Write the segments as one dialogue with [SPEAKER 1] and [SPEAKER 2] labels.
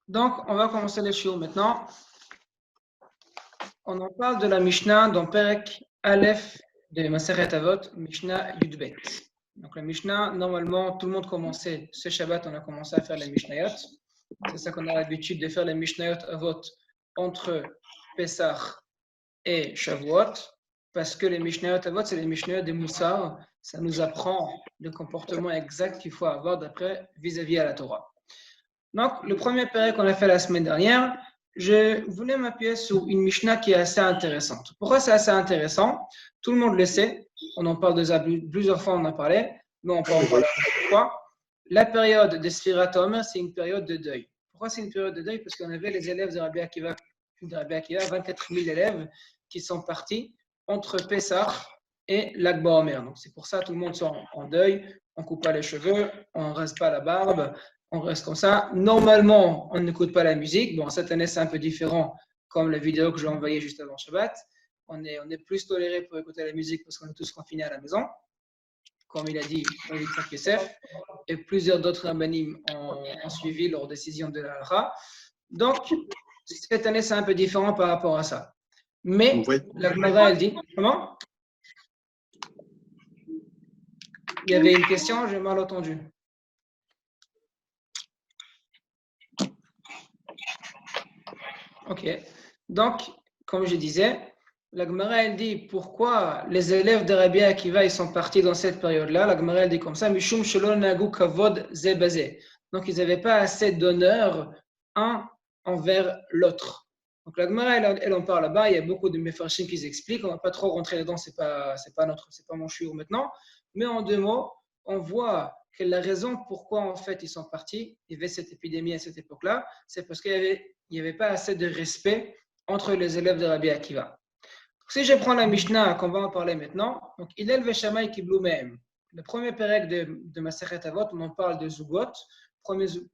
[SPEAKER 1] Donc, on va commencer les shiur maintenant. On en parle de la Mishnah dans Perek Aleph de Maseret Avot, Mishnah Yudbet. Donc, la Mishnah, normalement, tout le monde commençait, ce Shabbat, on a commencé à faire les Mishnayot. C'est ça qu'on a l'habitude de faire les Mishnayot Avot entre Pesach et Shavuot, parce que les Mishnayot Avot, c'est les Mishnayot de Moussar. Ça nous apprend le comportement exact qu'il faut avoir d'après vis-à-vis à la Torah. Donc, le premier péril qu'on a fait la semaine dernière, je voulais m'appuyer sur une Mishnah qui est assez intéressante. Pourquoi c'est assez intéressant? Tout le monde le sait, on en parle déjà plusieurs fois, on en a parlé, mais on peut en parler une fois. La période de Sfirat HaOmer, c'est une période de deuil. Pourquoi c'est une période de deuil? Parce qu'on avait les élèves de Rabbi Akiva, 24 000 élèves qui sont partis entre Pessah et l'Akba Omer. Donc, c'est pour ça que tout le monde sort en deuil, on ne coupe pas les cheveux, on ne rase pas la barbe, on reste comme ça. Normalement, on n'écoute pas la musique. Bon, cette année, c'est un peu différent, comme la vidéo que j'ai envoyée juste avant Shabbat. On est plus toléré pour écouter la musique parce qu'on est tous confinés à la maison, comme il a dit Yitzhak Yosef, et plusieurs d'autres rabbanim ont suivi leur décision de la halakha. Donc, cette année, c'est un peu différent par rapport à ça. Mais la Gemara, elle dit, comment? Il y avait une question, j'ai mal entendu. Ok. Donc, comme je disais, la Gemara, elle dit pourquoi les élèves de Rabbi Akiva ils sont partis dans cette période-là. La Gemara, elle dit comme ça, Mishum shelon nagu kavod ze bazé. Donc, ils n'avaient pas assez d'honneur un envers l'autre. Donc, la Gemara, elle en parle là-bas. Il y a beaucoup de mefarshim qui expliquent. On ne va pas trop rentrer dedans, c'est pas mon shiur maintenant. Mais en deux mots, on voit que la raison pourquoi en fait ils sont partis, il y avait cette épidémie à cette époque-là, c'est parce qu'il n'y avait pas assez de respect entre les élèves de Rabbi Akiva. Si je prends la Mishnah qu'on va en parler maintenant, donc Hillel Veshamay Kiblou Mehem. Le premier pérec de Masechet Avot, on en parle de Zugot,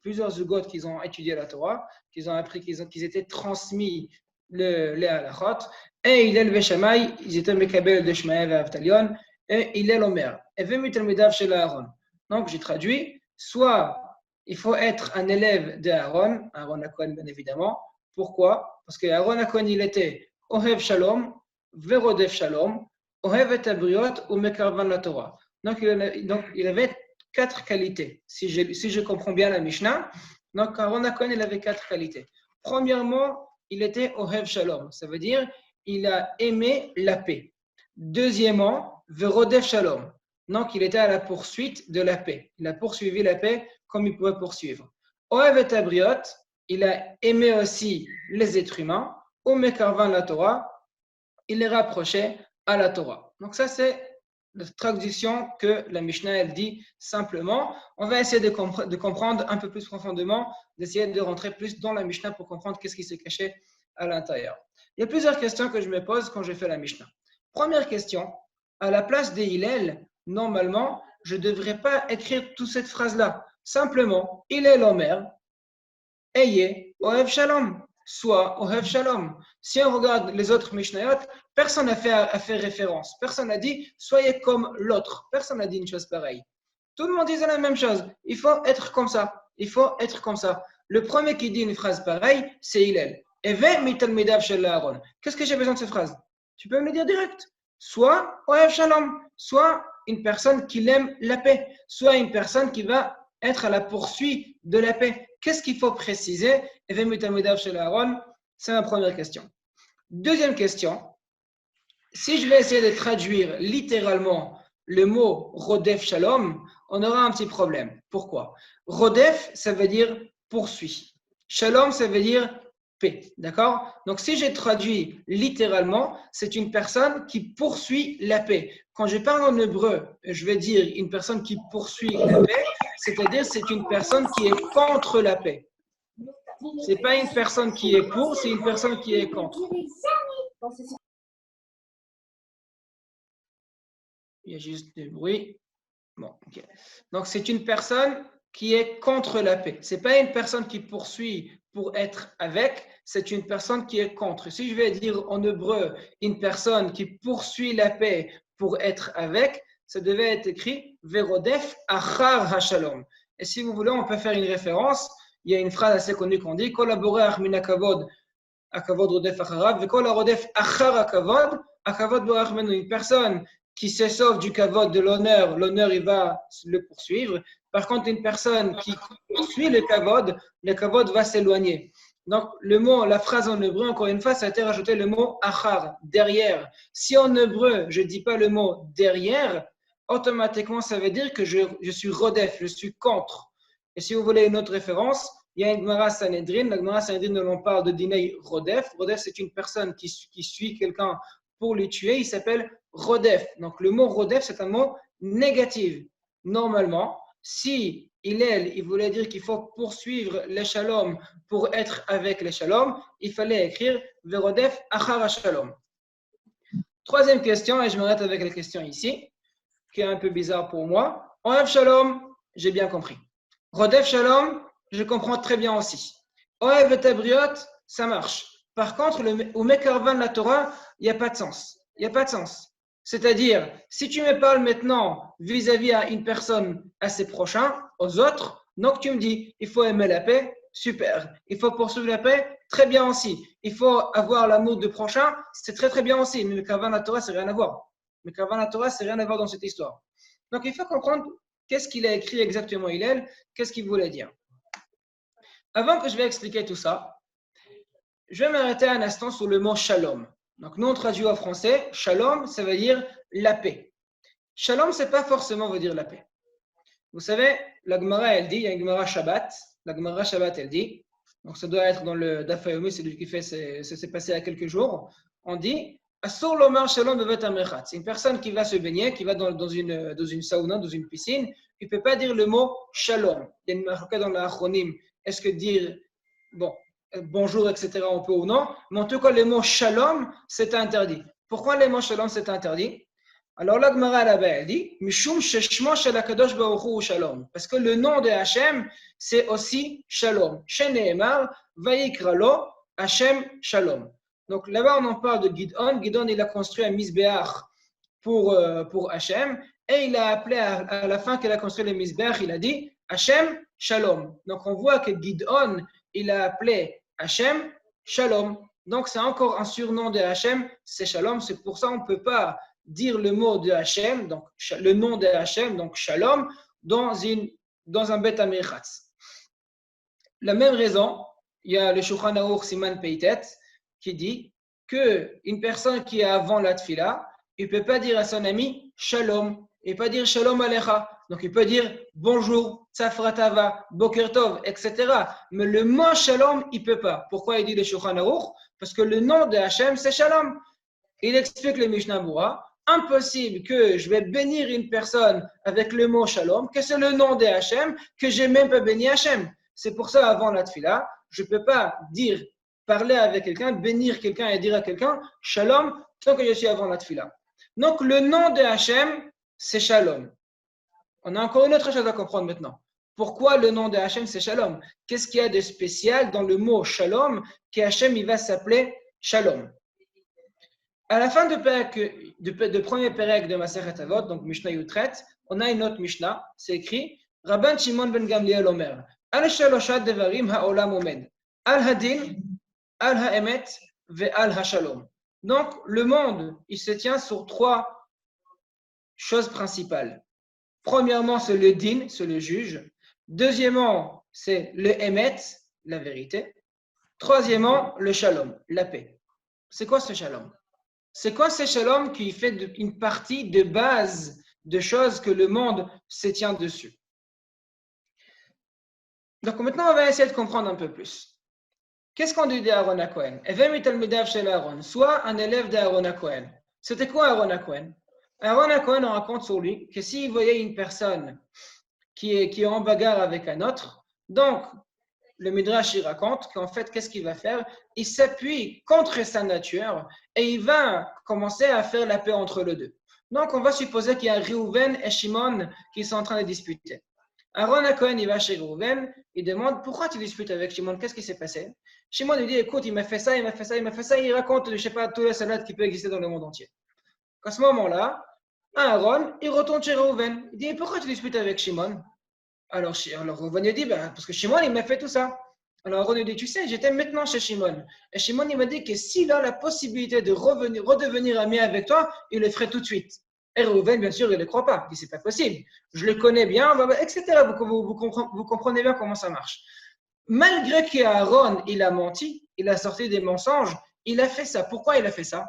[SPEAKER 1] plusieurs Zugot qu'ils ont étudié la Torah, qu'ils ont appris, qu'ils étaient transmis les halachot, et Hillel Veshamay, ils étaient Mekabel de Shmael et Avtalion, et Hillel Omer. Et Vemitalmidav chez Aaron. Donc j'ai traduit, soit il faut être un élève d'Aaron, Aaron Akohen bien évidemment. Pourquoi? Parce que Aaron Akohen il était Ohev Shalom, Verodef Shalom, Ohev et Abriot ou Mekarvan la Torah. Donc il avait 4 qualités. Si je comprends bien la Mishnah, donc Aaron Akohen il avait 4 qualités. Premièrement, il était Ohev Shalom, ça veut dire il a aimé la paix. Deuxièmement, Verodef Shalom. Donc, il était à la poursuite de la paix. Il a poursuivi la paix comme il pouvait poursuivre. Ohev et Abriot, il a aimé aussi les êtres humains. Ou Mekarvan la Torah, il les rapprochait à la Torah. Donc, ça, c'est la traduction que la Mishnah, elle dit simplement. On va essayer de comprendre un peu plus profondément, d'essayer de rentrer plus dans la Mishnah pour comprendre qu'est-ce qui s'est caché à l'intérieur. Il y a plusieurs questions que je me pose quand je fais la Mishnah. Première question, à la place des Hillel, normalement, je ne devrais pas écrire toute cette phrase-là. Simplement, Hillel Omer, Ayez Ohev Shalom, soit Ohev Shalom. Si on regarde les autres Mishnayot, personne n'a fait référence. Personne n'a dit soyez comme l'autre. Personne n'a dit une chose pareille. Tout le monde disait la même chose. Il faut être comme ça. Il faut être comme ça. Le premier qui dit une phrase pareille, c'est Hillel. Eve mitalmidav shel Aaron. Qu'est-ce que j'ai besoin de cette phrase? Tu peux me le dire direct. Soit Ohev Shalom, soit une personne qui aime la paix, soit une personne qui va être à la poursuite de la paix. Qu'est-ce qu'il faut préciser? C'est ma première question. Deuxième question, si je vais essayer de traduire littéralement le mot Rodef Shalom, on aura un petit problème. Pourquoi? Rodef, ça veut dire poursuit. Shalom, ça veut dire paix. D'accord? Donc, si j'ai traduit littéralement, c'est une personne qui poursuit la paix. Quand je parle en hébreu, je vais dire une personne qui poursuit la paix, c'est-à-dire c'est une personne qui est contre la paix. Ce n'est pas une personne qui est pour, c'est une personne qui est contre. Il y a juste du bruit. Bon, ok. Donc, c'est une personne qui est contre la paix. Ce n'est pas une personne qui poursuit pour être avec, c'est une personne qui est contre. Si je vais dire en hébreu une personne qui poursuit la paix pour être avec, ça devait être écrit Verodef Achar Hashalom. Et si vous voulez, on peut faire une référence. il y a une phrase assez connue qu'on dit collaborer min akavod, akavod rodef acharav, ve kol rodef achar akavod borach menu. Une personne qui se sauve du kavod, de l'honneur, l'honneur il va le poursuivre. Par contre, une personne qui poursuit le kavod va s'éloigner. Donc, le mot, la phrase en hébreu, encore une fois, ça a été rajouté le mot achar, derrière. Si en hébreu, je ne dis pas le mot derrière, automatiquement, ça veut dire que je suis rodef, je suis contre. Et si vous voulez une autre référence, il y a une Gemara Sanhedrin. La Gemara Sanhedrin, on parle de Dinei Rodef. Rodef, c'est une personne qui suit quelqu'un pour le tuer. Il s'appelle Rodef. Donc, le mot Rodef, c'est un mot négatif. Normalement, si il voulait dire qu'il faut poursuivre les shalom pour être avec les shalom, il fallait écrire Verodef Achar Shalom. Troisième question, et je m'arrête avec la question ici, qui est un peu bizarre pour moi. Oev Shalom, j'ai bien compris. Rodef Shalom, je comprends très bien aussi. Oev et Tabriot, ça marche. Par contre, au Mekarvan la Torah, il n'y a pas de sens. Il n'y a pas de sens. C'est-à-dire, si tu me parles maintenant vis-à-vis à une personne à ses prochains, aux autres, donc tu me dis, il faut aimer la paix, super. Il faut poursuivre la paix, très bien aussi. Il faut avoir l'amour du prochain, c'est très très bien aussi. Mais le Kavan la Torah, c'est rien à voir. Le Kavan la Torah, c'est rien à voir dans cette histoire. Donc il faut comprendre qu'est-ce qu'il a écrit exactement Hillel, qu'est-ce qu'il voulait dire. Avant que je vais expliquer tout ça, je vais m'arrêter un instant sur le mot shalom. Donc, nous, on traduit en français, shalom, ça veut dire la paix. Shalom, ce n'est pas forcément veut dire la paix. Vous savez, la Gemara, elle dit, il y a une Gemara Shabbat. La Gemara Shabbat, elle dit, donc ça doit être dans le Daf Yomi, c'est lui qui fait, ça s'est passé il y a quelques jours. On dit, Asur lomar shalom bevet amrechat. C'est une personne qui va se baigner, qui va dans une sauna, dans une piscine. Il ne peut pas dire le mot shalom. Il y a une marque dans l'acronyme. Est-ce que dire, bonjour, etc., on peut ou non, mais en tout cas, le mot shalom, c'est interdit. Pourquoi le mot shalom, c'est interdit? Alors, la Gemara là-bas, elle dit, Mishum sheshmo shel HaKadosh Baruch Hu shalom. Parce que le nom de Hachem, c'est aussi shalom. Sheneemar, vayikra lo, Hachem shalom. Donc, là-bas, on en parle de Gidon. Gidon, il a construit un misbeach pour Hachem. Et il a appelé à la fin qu'il a construit le misbeach, il a dit, Hachem shalom. Donc, on voit que Gidon, il a appelé Hachem, Shalom. Donc, c'est encore un surnom de Hachem, c'est Shalom. C'est pour ça qu'on ne peut pas dire le mot de Hachem, donc le nom de Hachem, donc Shalom, dans un Bet Amichatz. La même raison, il y a le Shulchan Aruch Siman Peitet qui dit qu'une personne qui est avant la Tfila, il ne peut pas dire à son ami Shalom, il ne peut pas dire Shalom Alecha. Donc, il peut dire bonjour, Tzafratava, Boker Tov, etc. Mais le mot Shalom, il ne peut pas. Pourquoi il dit le Shulchan Aruch? Parce que le nom de Hachem, c'est Shalom. Il explique le Mishnah Bura. Impossible que je vais bénir une personne avec le mot Shalom, que c'est le nom de Hachem, que je n'ai même pas béni Hachem. C'est pour ça, avant la Tfila, je ne peux pas parler avec quelqu'un, bénir quelqu'un et dire à quelqu'un Shalom, tant que je suis avant la Tfila. Donc, le nom de Hachem, c'est Shalom. On a encore une autre chose à comprendre maintenant. Pourquoi le nom de Hachem, c'est Shalom? Qu'est-ce qu'il y a de spécial dans le mot Shalom qu'Hachem, il va s'appeler Shalom? À la fin de premier pérec de Masechet Avot, donc Mishnah Yutret, on a une autre Mishnah, c'est écrit Rabban Shimon ben Gamliel Omer Al Shaloshat Devarim Ha'olam Omed Al Hadin, Al Ha'emet ve Al Ha'Shalom. Donc, le monde, il se tient sur trois choses principales. Premièrement, c'est le din, c'est le juge. Deuxièmement, c'est le emet, la vérité. Troisièmement, le shalom, la paix. C'est quoi ce shalom? C'est quoi ce shalom qui fait une partie de base de choses que le monde se tient dessus? Donc maintenant, on va essayer de comprendre un peu plus. Qu'est-ce qu'on dit d'Aaron à Cohen? Soit un élève d'Aaron à Cohen. C'était quoi Aaron à Cohen? Aaron à Cohen, on raconte sur lui que s'il voyait une personne qui est en bagarre avec un autre, donc le Midrash il raconte qu'en fait, qu'est-ce qu'il va faire? Il s'appuie contre sa nature et il va commencer à faire la paix entre les deux. Donc, on va supposer qu'il y a Reuven et Shimon qui sont en train de disputer. Aaron à Cohen, il va chez Reuven, il demande pourquoi tu disputes avec Shimon, qu'est-ce qui s'est passé? Shimon lui dit écoute, il m'a fait ça, il m'a fait ça, il m'a fait ça, il raconte, je ne sais pas, tous les salades qui peuvent exister dans le monde entier. À ce moment-là, Aaron, il retourne chez Reuven. Il dit pourquoi tu disputes avec Shimon? Alors Reuven dit, parce que Shimon, il m'a fait tout ça. Alors Reuven dit, tu sais, j'étais maintenant chez Shimon. Et Shimon, il m'a dit que s'il a la possibilité de redevenir ami avec toi, il le ferait tout de suite. Et Reuven, bien sûr, il ne le croit pas. Il dit, c'est pas possible. Je le connais bien, etc. Vous comprenez bien comment ça marche. Malgré qu'Aaron, il a menti, il a sorti des mensonges, il a fait ça. Pourquoi il a fait ça?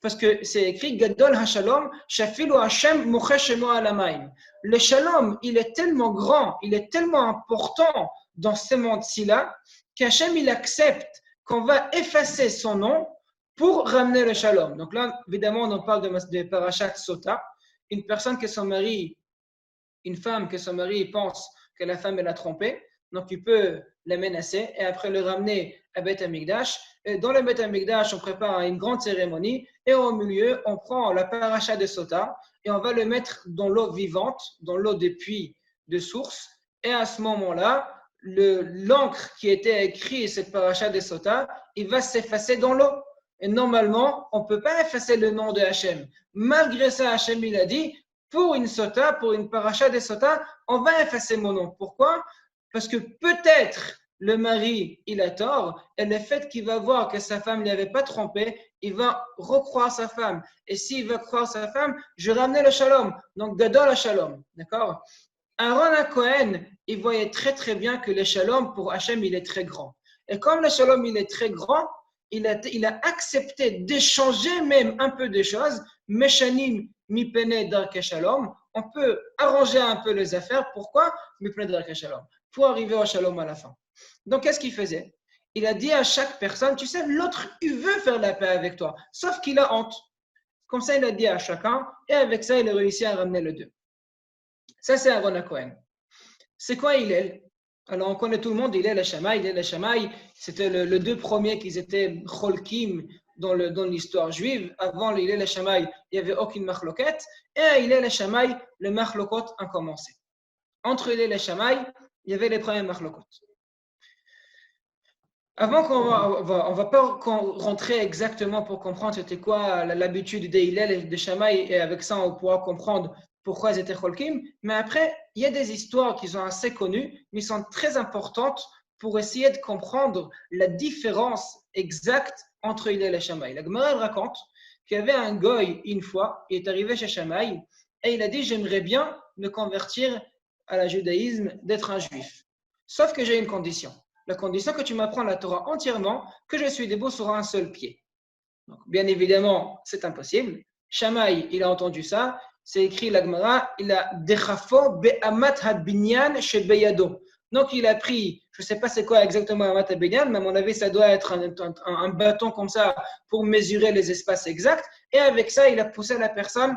[SPEAKER 1] Parce que c'est écrit Gadol HaShalom, Shafilu Hashem Mocheshemo Alamayim. Le Shalom, il est tellement grand, il est tellement important dans ce monde-ci-là, qu'Hachem, il accepte qu'on va effacer son nom pour ramener le Shalom. Donc là, évidemment, on parle de Parashat Sota. Une personne que son mari, une femme que son mari pense que la femme, elle a trompé, donc il peut la menacer et après le ramener à Beth Amikdash. Et dans le Beth Amikdash, on prépare une grande cérémonie et au milieu, on prend la paracha de Sota et on va le mettre dans l'eau vivante, dans l'eau des puits de source. Et à ce moment-là, l'encre qui était écrite cette paracha de Sota, il va s'effacer dans l'eau. Et normalement, on ne peut pas effacer le nom de Hachem. Malgré ça, Hachem, il a dit, pour une Sota, pour une paracha de Sota, on va effacer mon nom. Pourquoi? Parce que peut-être le mari, il a tort, et le fait qu'il va voir que sa femme ne l'avait pas trompé, il va recroire sa femme. Et s'il va croire sa femme, je vais ramener le shalom. Donc, Gadol shalom. D'accord? Aaron à Cohen, il voyait très très bien que le shalom pour Hachem, il est très grand. Et comme le shalom, il est très grand, il a accepté d'échanger même un peu de choses. Meshanim mipene darke shalom. On peut arranger un peu les affaires. Pourquoi? Mipene darke shalom. Pour arriver au shalom à la fin. Donc, qu'est-ce qu'il faisait? Il a dit à chaque personne, tu sais, l'autre, il veut faire la paix avec toi, sauf qu'il a honte. Comme ça, il a dit à chacun, et avec ça, il a réussi à ramener le deux. Ça, c'est Aaron à Cohen. C'est quoi Hillel? Alors, on connaît tout le monde, Hillel et Shammai. Hillel et Shammai, c'était le deux premiers qui étaient cholkim dans l'histoire juive. Avant Hillel et Shammai, il n'y avait aucune machloket. Et à Hillel et Shammai, le machlokot a commencé. Entre Hillel et Shammai, il y avait les premiers machlokot. Avant qu'on va pas rentrer exactement pour comprendre c'était quoi l'habitude des Hillel et de Shammai, et avec ça, on pourra comprendre pourquoi ils étaient cholkim. Mais après, il y a des histoires qui sont assez connues, mais sont très importantes pour essayer de comprendre la différence exacte entre Hillel et Shammai. La Gemara raconte qu'il y avait un goy une fois, il est arrivé chez Shammai et il a dit « J'aimerais bien me convertir à la judaïsme, d'être un juif. Sauf que j'ai une condition. La condition que tu m'apprends la Torah entièrement, que je suis debout sur un seul pied. » Donc, bien évidemment, c'est impossible. Shammai, il a entendu ça. C'est écrit la Gemara, il a dechafo be'amat hadbinyan chez Beyado. Donc, il a pris, je ne sais pas c'est quoi exactement amat hadbinyan, mais à mon avis, ça doit être un bâton comme ça pour mesurer les espaces exacts. Et avec ça, il a poussé la personne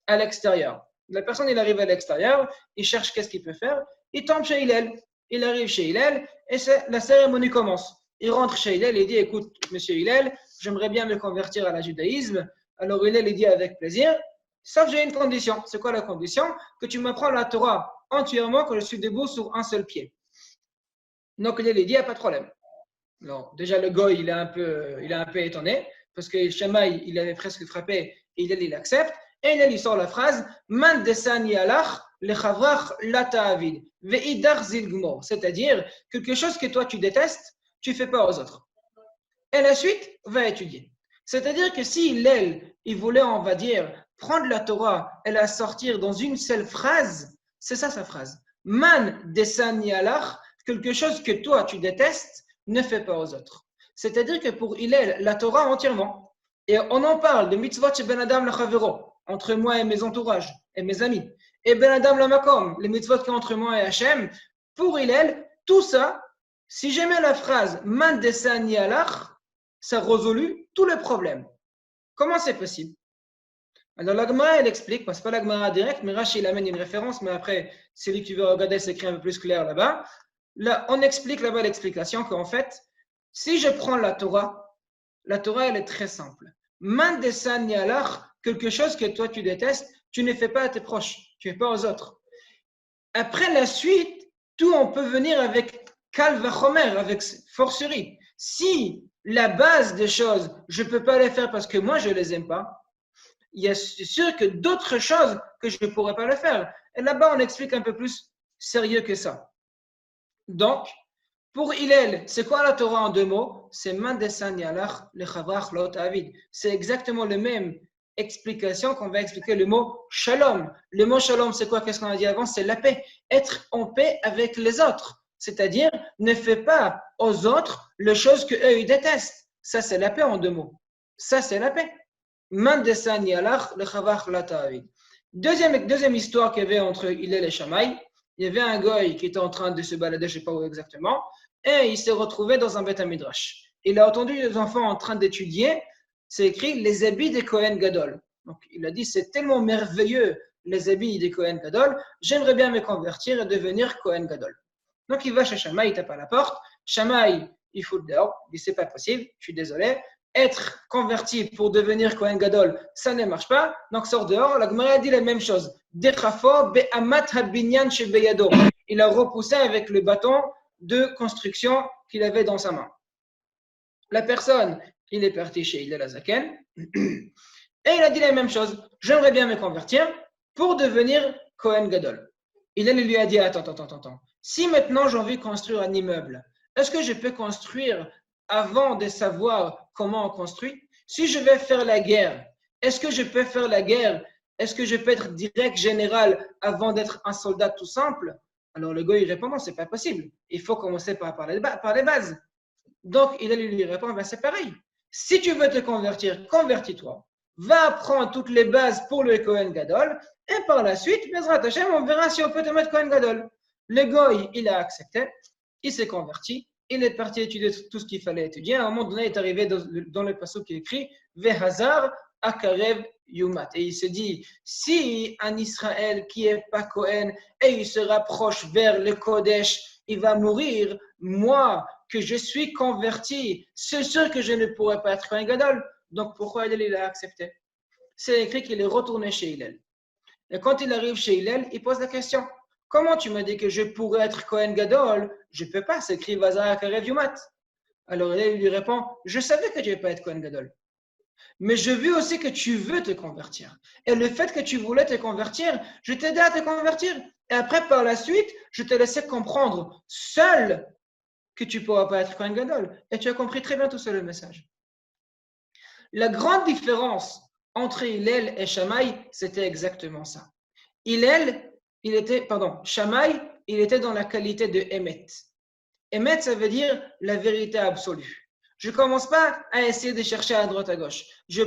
[SPEAKER 1] à l'extérieur. La personne, il arrive à l'extérieur, il cherche qu'est-ce qu'il peut faire. Il tombe chez Hillel. Il arrive chez Hillel et la cérémonie commence. Il rentre chez Hillel et il dit, écoute, monsieur Hillel, j'aimerais bien me convertir à la judaïsme. Alors Hillel, il dit avec plaisir, sauf j'ai une condition. C'est quoi la condition? Que tu m'apprends la Torah entièrement quand je suis debout sur un seul pied. Donc Hillel, il dit, il n'y a pas de problème. Alors, déjà, le goy, il est un peu étonné parce que Shammai, il avait presque frappé et Hillel, il accepte. Et Hillel, il sort la phrase, Man desani alach lechavrach lata'avid ve'idach zilgmor. C'est-à-dire, quelque chose que toi tu détestes, tu ne fais pas aux autres. Et la suite, va étudier. C'est-à-dire que si Hillel, il voulait, on va dire, prendre la Torah et la sortir dans une seule phrase, c'est ça sa phrase. Man desani alach, quelque chose que toi tu détestes, ne fais pas aux autres. C'est-à-dire que pour Hillel, la Torah entièrement, et on en parle de mitzvot chez Ben Adam l'Chavero, entre moi et mes entourages et mes amis, et Ben Adam l'Makom, les mitzvot qui entre moi et Hachem, pour Hillel, tout ça, si j'aimais la phrase Man desani alach, ça résout tous les problèmes. Comment c'est possible? Alors la Gemara, elle explique, ce n'est pas la Gemara directe, mais Rashi il amène une référence, mais après, celui qui veut regarder, c'est écrit un peu plus clair là-bas. Là, on explique là-bas l'explication qu'en fait, si je prends la Torah, elle est très simple. Man desani alach, quelque chose que toi tu détestes, tu ne fais pas à tes proches, tu ne fais pas aux autres. Après la suite, tout on peut venir avec kal vachomer, avec forcerie. Si la base des choses, je ne peux pas les faire parce que moi je ne les aime pas, il y a sûr que d'autres choses que je ne pourrais pas le faire. Et là-bas, on explique un peu plus sérieux que ça. Donc, pour Hillel, c'est quoi la Torah en 2 mots? C'est Mandesan Yalach Lechavach Lot Avid. C'est exactement la même explication qu'on va expliquer le mot Shalom. Le mot Shalom, c'est quoi? Qu'est-ce qu'on a dit avant? C'est la paix. Être en paix avec les autres. C'est-à-dire, ne fais pas aux autres les choses qu'eux, ils détestent. Ça, c'est la paix en 2 mots. Ça, c'est la paix. Mandesan Yalach Lechavach Lot Avid. Deuxième histoire qu'il y avait entre Hillel et Shammai. Il y avait un goy qui était en train de se balader, je ne sais pas où exactement, et il s'est retrouvé dans un Beth Midrash. Il a entendu les enfants en train d'étudier, c'est écrit les habits des Kohen Gadol. Donc il a dit c'est tellement merveilleux les habits des Kohen Gadol, j'aimerais bien me convertir et devenir Kohen Gadol. Donc il va chez Shammai, il tape à la porte. Shammai, il fout dehors, il dit c'est pas possible, je suis désolé. Être converti pour devenir Kohen Gadol, ça ne marche pas. Donc sort dehors. La Gemara dit la même chose. Il a repoussé avec le bâton de construction qu'il avait dans sa main. La personne, il est parti chez Hillel Azaken et il a dit la même chose. J'aimerais bien me convertir pour devenir Kohen Gadol. Hillel lui a dit attends. Si maintenant j'ai envie de construire un immeuble, est-ce que je peux construire avant de savoir comment on construit? Si je vais faire la guerre, est-ce que je peux faire la guerre? Est-ce que je peux être direct général avant d'être un soldat tout simple? Alors le gars il répond non, c'est pas possible. Il faut commencer par les bases. Donc il lui répond ben, c'est pareil. Si tu veux te convertir, convertis-toi. Va apprendre toutes les bases pour le Kohen Gadol et par la suite, Bezrat Hashem, on verra si on peut te mettre Kohen Gadol. Le goy, il a accepté, il s'est converti, il est parti étudier tout ce qu'il fallait étudier. À un moment donné, il est arrivé dans le passage qui est écrit Vehazar Akarev Yumat. Et il se dit si un Israël qui n'est pas Kohen et il se rapproche vers le Kodesh, il va mourir. Moi, que je suis converti, c'est sûr que je ne pourrais pas être Kohen Gadol. Donc pourquoi il a accepté? C'est écrit qu'il est retourné chez Hillel. Et quand il arrive chez Hillel, il pose la question comment tu m'as dit que je pourrais être Kohen Gadol? Je ne peux pas, c'est écrit Vazar Karev Yumat. Alors il lui répond je savais que tu ne peux pas être Kohen Gadol. Mais je veux aussi que tu veux te convertir. Et le fait que tu voulais te convertir, je t'ai aidé à te convertir. Et après, par la suite, je te laissais comprendre seul que tu ne pourras pas être Kohen Gadol. Et tu as compris très bien tout seul le message. La grande différence entre Hillel et Shammai, c'était exactement ça. Shammai, il était dans la qualité de Emet. Emet, ça veut dire la vérité absolue. Je ne commence pas à essayer de chercher à droite à gauche. Je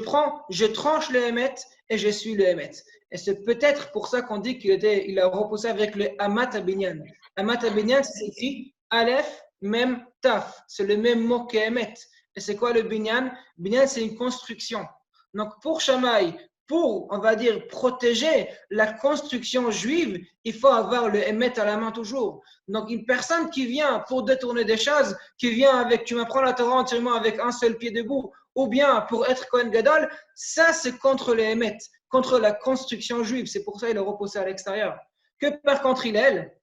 [SPEAKER 1] tranche le Emet et je suis le Emet. Et c'est peut-être pour ça qu'on dit qu'il a repoussé avec le Amat Abinyan. Amat Abinyan, c'est écrit Aleph, Mem, Taf. C'est le même mot qu'Emet. Et c'est quoi le Binyan? Binyan, c'est une construction. Donc pour Shammai, pour, on va dire, protéger la construction juive, il faut avoir le émet à la main toujours. Donc une personne qui vient pour détourner des choses, qui vient avec, tu m'apprends la Torah entièrement avec un seul pied debout, ou bien pour être Kohen Gadol, ça c'est contre le émet, contre la construction juive. C'est pour ça qu'il est repoussé à l'extérieur. Que par contre Hillel,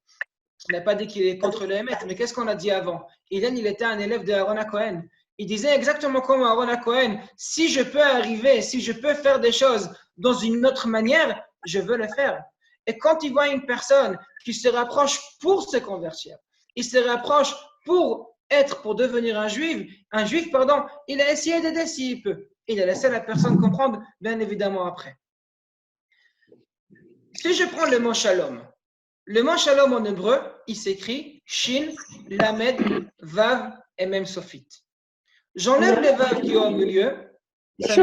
[SPEAKER 1] on n'a pas dit qu'il est contre le émet, mais qu'est-ce qu'on a dit avant? Hillel, il était un élève de Aaron Cohen. Il disait exactement comme Aaron Cohen, si je peux arriver, si je peux faire des choses dans une autre manière, je veux le faire. Et quand il voit une personne qui se rapproche pour se convertir, il se rapproche pour devenir un juif, il a essayé d'aider s'il peut. Il a laissé la personne comprendre, bien évidemment, après. Si je prends le mot shalom en hébreu, il s'écrit Shin, Lamed, Vav et même Sophit. J'enlève le Vav qui est au milieu, ça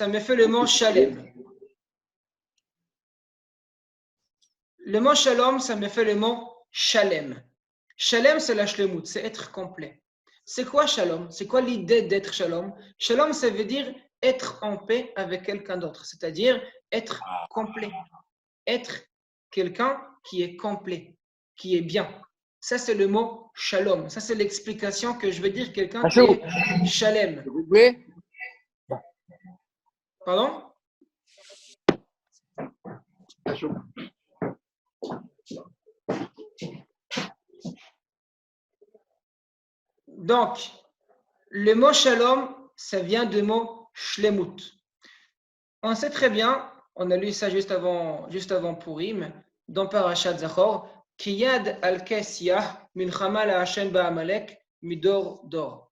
[SPEAKER 1] me fait le mot Shalem. Le mot Shalom, ça me fait le mot Shalem. Shalem, c'est la shlemut, c'est être complet. C'est quoi Shalom? C'est quoi l'idée d'être Shalom? Shalom, ça veut dire être en paix avec quelqu'un d'autre, c'est-à-dire être complet. Être quelqu'un qui est complet, qui est bien. Ça, c'est le mot shalom. Ça, c'est l'explication que je veux dire quelqu'un qui est shalem. Pardon? Donc, le mot shalom, ça vient du mot shlemut. On sait très bien, on a lu ça juste avant Purim, dans Parashat Zachor, Kiyad al-Kesiyah milchama la Hashem ba'amalek midor dor.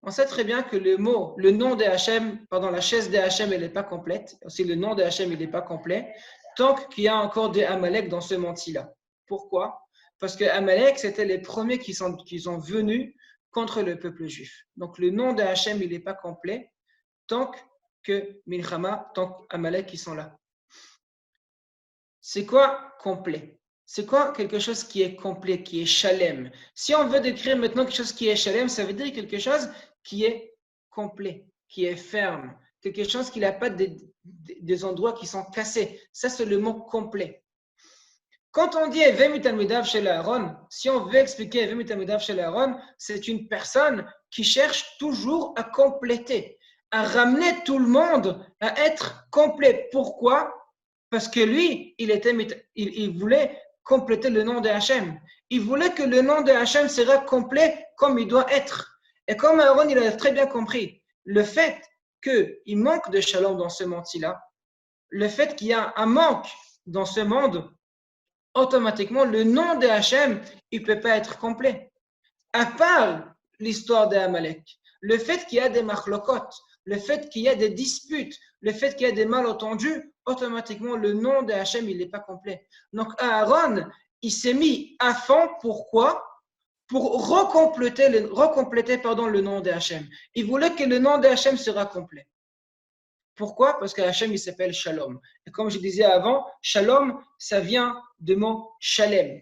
[SPEAKER 1] On sait très bien que le nom de Hachem, pardon, la chaise de Hachem, elle n'est pas complète. Aussi, le nom de Hachem, il n'est pas complet, tant qu'il y a encore des Amalek dans ce menti-là. Pourquoi? Parce que Amalek, c'était les premiers qui sont venus contre le peuple juif. Donc, le nom de Hachem, il n'est pas complet, tant que Milchama, tant qu'Amalek, qui sont là. C'est quoi complet? C'est quoi quelque chose qui est complet, qui est shalem? Si on veut décrire maintenant quelque chose qui est shalem, ça veut dire quelque chose qui est complet, qui est ferme, quelque chose qui n'a pas des endroits qui sont cassés. Ça, c'est le mot complet. Quand on dit Evem Talmidav chez Aaron, si on veut expliquer Evem Talmidav chez Aaron, c'est une personne qui cherche toujours à compléter, à ramener tout le monde à être complet. Pourquoi? Parce que lui, il voulait compléter le nom de Hachem. Il voulait que le nom de Hachem sera complet comme il doit être. Et comme Aaron, il a très bien compris, le fait qu'il manque de shalom dans ce monde-là, le fait qu'il y a un manque dans ce monde, automatiquement, le nom de Hachem, il ne peut pas être complet. À part l'histoire d'Amalek, le fait qu'il y a des machlokot, le fait qu'il y a des disputes, le fait qu'il y a des malentendus, automatiquement, le nom de Hachem, il n'est pas complet. Donc, Aaron, il s'est mis à fond. Pourquoi? Pour recompléter le nom de Hachem. Il voulait que le nom de Hachem sera complet. Pourquoi? Parce que Hachem, il s'appelle Shalom. Et comme je disais avant, Shalom, ça vient du mot Shalem.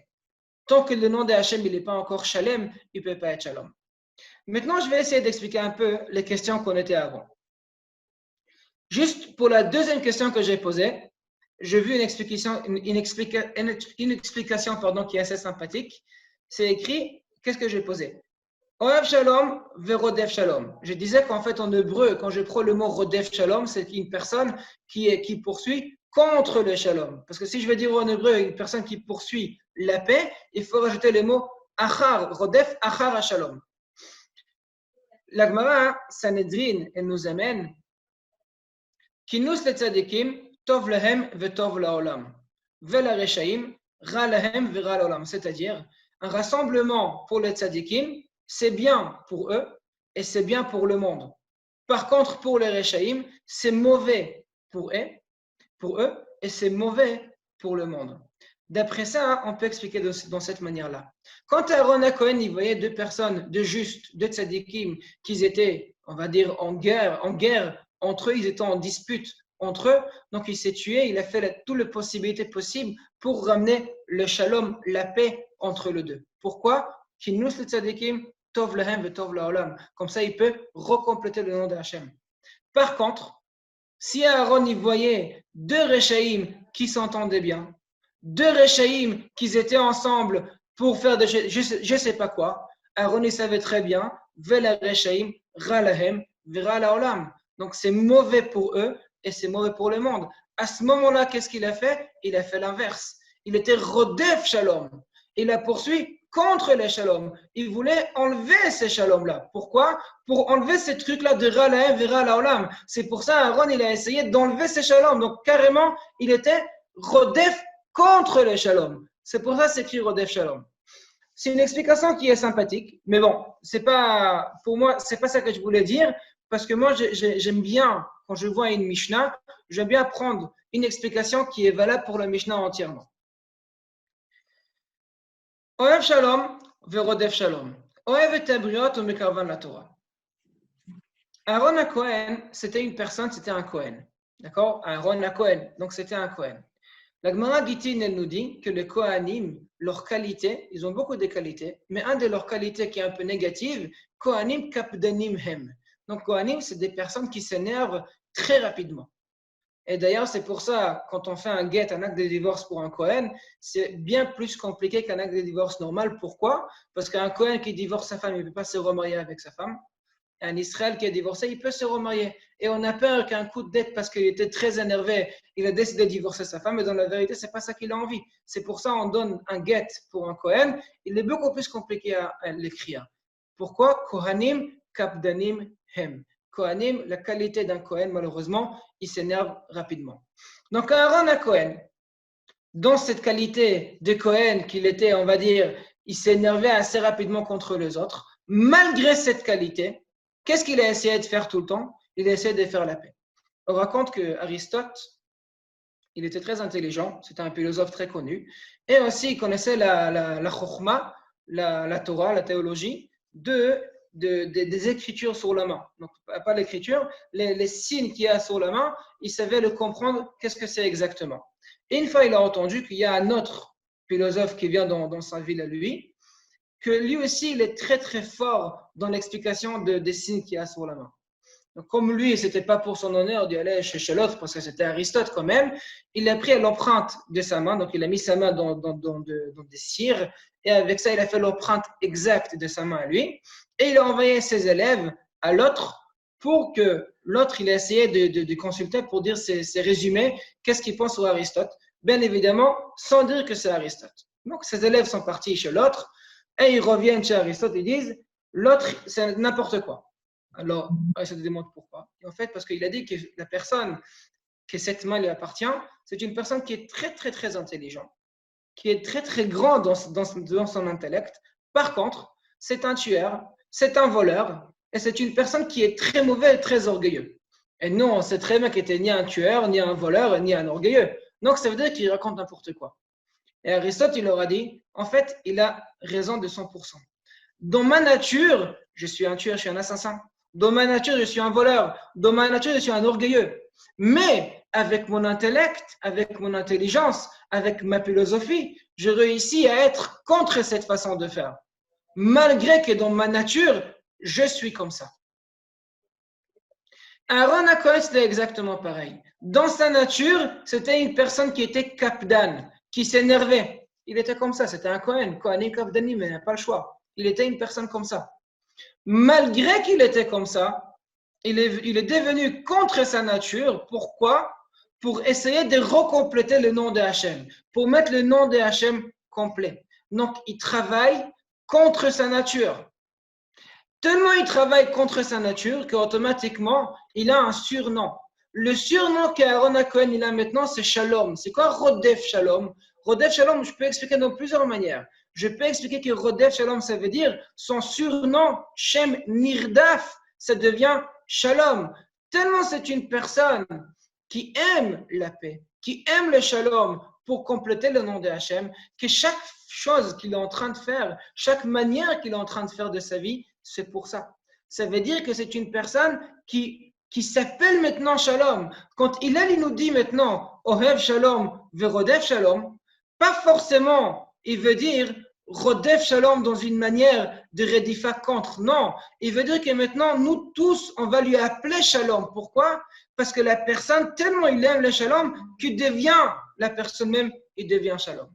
[SPEAKER 1] Tant que le nom de Hachem, il n'est pas encore Shalem, il ne peut pas être Shalom. Maintenant, je vais essayer d'expliquer un peu les questions qu'on était avant. Juste pour la deuxième question que j'ai posée, j'ai vu une explication qui est assez sympathique. C'est écrit, qu'est-ce que j'ai posé? Oev Shalom, Verodef Shalom. Je disais qu'en fait, en hébreu, quand je prends le mot Rodef Shalom, c'est une personne qui poursuit contre le Shalom. Parce que si je veux dire en hébreu une personne qui poursuit la paix, il faut rajouter le mot Achar, Rodef, Achar Shalom. La Gemara, Sanhedrin, elle nous amène Kinus le tzadikim, tov lehem vetov laolam. Vela reshaim, ra lehem vera laolam. C'est-à-dire, un rassemblement pour les tzadikim, c'est bien pour eux et c'est bien pour le monde. Par contre, pour les reshaim, c'est mauvais pour eux et c'est mauvais pour le monde. D'après ça, on peut expliquer dans cette manière-là. Quand Aaron à Cohen, il voyait deux personnes, deux justes, deux tzadikim, qu'ils étaient, on va dire, en guerre entre eux, ils étaient en dispute entre eux, donc il s'est tué, il a fait toutes les possibilités possibles pour ramener le shalom, la paix entre les deux. Pourquoi? Kinus le tzadikim, tov lehem ve tov laolam. Comme ça, il peut recompléter le nom de Hachem. Par contre, si Aaron y voyait deux Rechaïm qui s'entendaient bien, deux Rechaïm qui étaient ensemble pour faire je ne sais pas quoi, Aaron il savait très bien, Vela Rechaïm, Ralahem, Vera Laolam. Donc c'est mauvais pour eux et c'est mauvais pour le monde. À ce moment-là, qu'est-ce qu'il a fait? Il a fait l'inverse. Il était Rodef Shalom. Il a poursuivi contre les shalom. Il voulait enlever ces shalom-là. Pourquoi? Pour enlever ces trucs-là de Ralahem vers Laolam. C'est pour ça Aaron, il a essayé d'enlever ces shalom. Donc carrément, il était Rodef contre les shalom. C'est pour ça que c'est écrit Rodef Shalom. C'est une explication qui est sympathique, mais bon, pour moi, c'est pas ça que je voulais dire, parce que moi, j'aime bien, quand je vois une Mishnah, j'aime bien prendre une explication qui est valable pour la Mishnah entièrement. Oev Shalom, Verodef Shalom. Oev et Tabriot ou Mekarvan la Torah. Aaron à Cohen, c'était une personne, c'était un Cohen. D'accord? Aaron à Cohen, donc c'était un Cohen. La Gemara Gittin, elle nous dit que les Kohanim, leurs qualités, ils ont beaucoup de qualités, mais un de leurs qualités qui est un peu négative, Kohanim kapdanim hem. Donc Kohanim, c'est des personnes qui s'énervent très rapidement. Et d'ailleurs, c'est pour ça, quand on fait un get, un acte de divorce pour un Kohen, c'est bien plus compliqué qu'un acte de divorce normal. Pourquoi? Parce qu'un Kohen qui divorce sa femme, il ne peut pas se remarier avec sa femme. Et un Israël qui est divorcé, il peut se remarier. Et on a peur qu'un coup de dette, parce qu'il était très énervé, il a décidé de divorcer sa femme, mais dans la vérité, ce n'est pas ça qu'il a envie. C'est pour ça qu'on donne un get pour un Kohen. Il est beaucoup plus compliqué à l'écrire. Pourquoi? Kohanim kapdanim hem. Kohanim, la qualité d'un Kohen, malheureusement, il s'énerve rapidement. Donc, Aaron à Cohen, dans cette qualité de Cohen qu'il était, on va dire, il s'énervait assez rapidement contre les autres. Malgré cette qualité, qu'est-ce qu'il a essayé de faire tout le temps? Il a essayé de faire la paix. On raconte que Aristote, il était très intelligent, c'était un philosophe très connu, et aussi il connaissait la chokhma, la Torah, la théologie, des écritures sur la main. Donc, pas l'écriture, les signes qu'il y a sur la main, il savait le comprendre, qu'est-ce que c'est exactement. Et une fois, il a entendu qu'il y a un autre philosophe qui vient dans sa ville à lui, que lui aussi, il est très très fort dans l'explication des signes qu'il y a sur la main. Donc, comme lui, ce n'était pas pour son honneur d'y aller chez l'autre, parce que c'était Aristote quand même, il a pris l'empreinte de sa main, donc il a mis sa main dans des cires, et avec ça, il a fait l'empreinte exacte de sa main à lui, et il a envoyé ses élèves à l'autre pour que l'autre, il a essayé de consulter pour dire ses résumés, qu'est-ce qu'il pense sur Aristote, bien évidemment, sans dire que c'est Aristote. Donc, ses élèves sont partis chez l'autre, et ils reviennent chez Aristote et disent, l'autre, c'est n'importe quoi. Alors, ça te demande pourquoi. Et en fait, parce qu'il a dit que la personne que cette main lui appartient, c'est une personne qui est très, très, très intelligente, qui est très, très grande dans son intellect. Par contre, c'est un tueur, c'est un voleur, et c'est une personne qui est très mauvais et très orgueilleux. Et nous, on sait très bien qu'il n'était ni un tueur, ni un voleur, ni un orgueilleux. Donc, ça veut dire qu'il raconte n'importe quoi. Et Aristote, il leur a dit, en fait, il a raison de 100%. Dans ma nature, je suis un tueur, je suis un assassin. Dans ma nature, je suis un voleur. Dans ma nature, je suis un orgueilleux. Mais avec mon intellect, avec mon intelligence, avec ma philosophie, je réussis à être contre cette façon de faire. Malgré que dans ma nature, je suis comme ça. Aaron Cohen, c'était exactement pareil. Dans sa nature, c'était une personne qui était capdane, qui s'énervait. Il était comme ça, c'était un Cohen. Cohen et capdani, mais il n'a pas le choix. Il était une personne comme ça. Malgré qu'il était comme ça, il est devenu contre sa nature. Pourquoi? Pour essayer de recompléter le nom de Hachem, pour mettre le nom de Hachem complet. Donc, il travaille contre sa nature. Tellement il travaille contre sa nature qu'automatiquement, il a un surnom. Le surnom qu'Aaron Cohen il a maintenant, c'est Shalom. C'est quoi Rodef Shalom? Rodef Shalom, je peux expliquer de plusieurs manières. Je peux expliquer que Rodef Shalom, ça veut dire son surnom, Shem Nirdaf, ça devient Shalom. Tellement c'est une personne qui aime la paix, qui aime le Shalom pour compléter le nom de Hachem, que chaque chose qu'il est en train de faire, chaque manière qu'il est en train de faire de sa vie, c'est pour ça. Ça veut dire que c'est une personne qui s'appelle maintenant Shalom. Quand il nous dit maintenant Ohev Shalom, Verodef Shalom, pas forcément il veut dire Rodef Shalom dans une manière de Redifa contre. Non, il veut dire que maintenant nous tous on va lui appeler Shalom. Pourquoi? Parce que la personne, tellement il aime le Shalom, qu'il devient la personne même, il devient Shalom.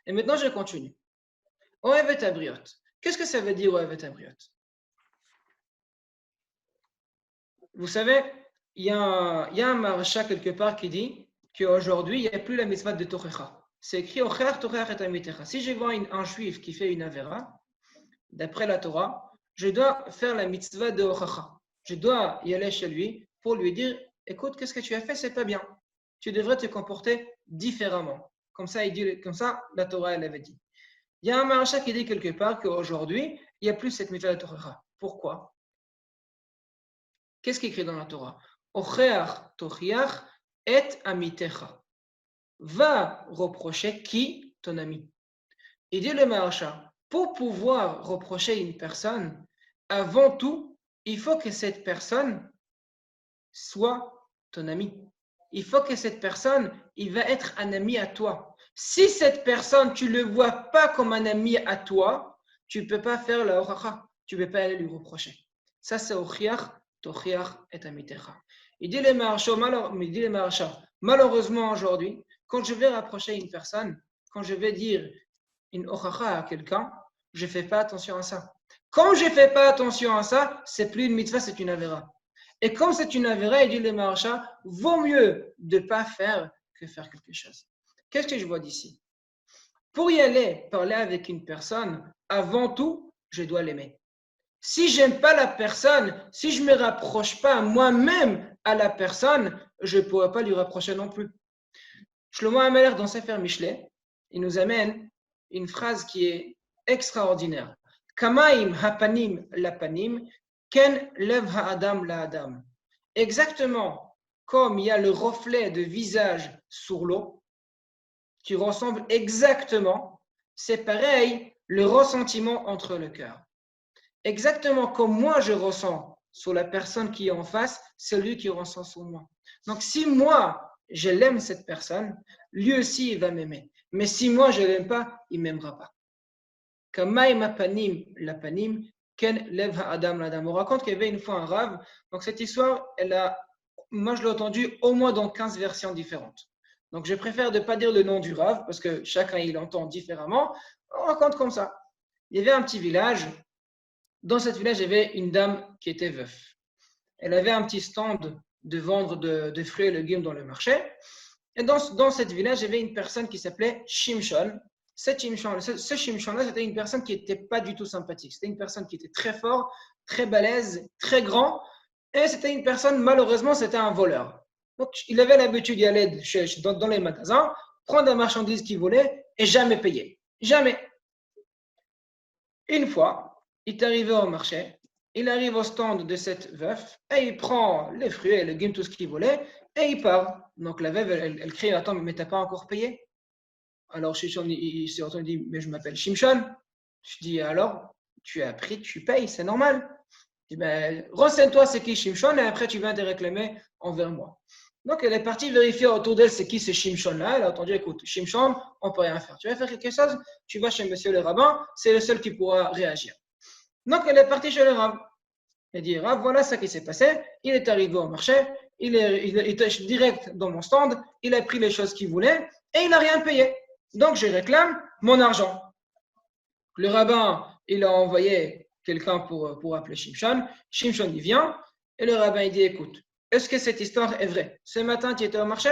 [SPEAKER 1] Et maintenant je continue. Ohevet Abriot. Qu'est-ce que ça veut dire Ohevet Abriot? Vous savez, il y a un marcha quelque part qui dit qu'aujourd'hui, il n'y a plus la mitzvah de Tochecha. C'est écrit Ocher, Tocher et Amitecha. Si je vois un juif qui fait une avera, d'après la Torah, je dois faire la mitzvah de Ochacha. Je dois y aller chez lui pour lui dire écoute, qu'est-ce que tu as fait, c'est pas bien. Tu devrais te comporter différemment. Comme ça, la Torah, elle avait dit. Il y a un marcha qui dit quelque part qu'aujourd'hui, il n'y a plus cette mitzvah de Tochecha. Pourquoi? Qu'est-ce qui est écrit dans la Torah? Ocheach tochiach et amitecha. Va reprocher qui? Ton ami. Il dit le Maharsha, pour pouvoir reprocher une personne, avant tout, il faut que cette personne soit ton ami. Il faut que cette personne, il va être un ami à toi. Si cette personne, tu ne le vois pas comme un ami à toi, tu ne peux pas faire la horacha. Tu ne peux pas aller lui reprocher. Ça, c'est ochiach, tochiach et amitecha. Il dit les Maharsha, malheureusement aujourd'hui, quand je vais rapprocher une personne, quand je vais dire une horacha à quelqu'un, je ne fais pas attention à ça. Quand je ne fais pas attention à ça, c'est plus une mitzvah, c'est une avera. Et comme c'est une avera, il dit le Maharsha, vaut mieux de ne pas faire que faire quelque chose. Qu'est-ce que je vois d'ici? Pour y aller parler avec une personne, avant tout, je dois l'aimer. Si je n'aime pas la personne, si je ne me rapproche pas moi-même à la personne, je ne pourrai pas lui rapprocher non plus. Shlomo HaMelech, dans Sefer Mishlei, il nous amène une phrase qui est extraordinaire. Kamaim hapanim lapanim, ken lev ha'adam la'adam. Exactement comme il y a le reflet de visage sur l'eau, qui ressemble exactement, c'est pareil le ressentiment entre le cœur. Exactement comme moi je ressens sur la personne qui est en face, c'est lui qui ressent sur moi. Donc si moi je l'aime cette personne, lui aussi il va m'aimer. Mais si moi je l'aime pas, il m'aimera pas. Kamaim apanim lapanim, ken lev ha'adam l'adam. On raconte qu'il y avait une fois un rave. Donc cette histoire, moi je l'ai entendue au moins dans 15 versions différentes. Donc je préfère ne pas dire le nom du rave parce que chacun il entend différemment. On raconte comme ça. Il y avait un petit village. Dans ce village, il y avait une dame qui était veuve. Elle avait un petit stand de vendre de fruits et légumes dans le marché. Et dans ce village, il y avait une personne qui s'appelait Shimshon. Ce Shimshon-là, c'était une personne qui n'était pas du tout sympathique. C'était une personne qui était très fort, très balèze, très grand. Et c'était une personne, malheureusement, c'était un voleur. Donc, il avait l'habitude d'y aller dans les magasins, prendre la marchandise qu'il voulait et jamais payer. Jamais. Une fois, il est arrivé au marché, il arrive au stand de cette veuve et il prend les fruits et les légumes, tout ce qu'il voulait, et il part. Donc la veuve, elle crie, attends, mais t'as pas encore payé? Alors Shimshon, il s'est retourné et dit, mais je m'appelle Shimshon. Je dis, alors, tu as pris, tu payes, c'est normal. Je dis, ben, renseigne-toi c'est qui Shimshon et après tu viens te réclamer envers moi. Donc elle est partie vérifier autour d'elle c'est qui ce Shimshon-là. Elle a entendu, écoute, Shimshon, on ne peut rien faire. Tu veux faire quelque chose? Tu vas chez monsieur le rabbin, c'est le seul qui pourra réagir. Donc, elle est partie chez le Rav. Elle dit, Rav, voilà ce qui s'est passé. Il est arrivé au marché, il était direct dans mon stand, il a pris les choses qu'il voulait et il n'a rien payé. Donc, je réclame mon argent. Le rabbin, il a envoyé quelqu'un pour appeler Shimshon. Shimshon, il vient et le rabbin, il dit, écoute, est-ce que cette histoire est vraie? Ce matin, tu étais au marché?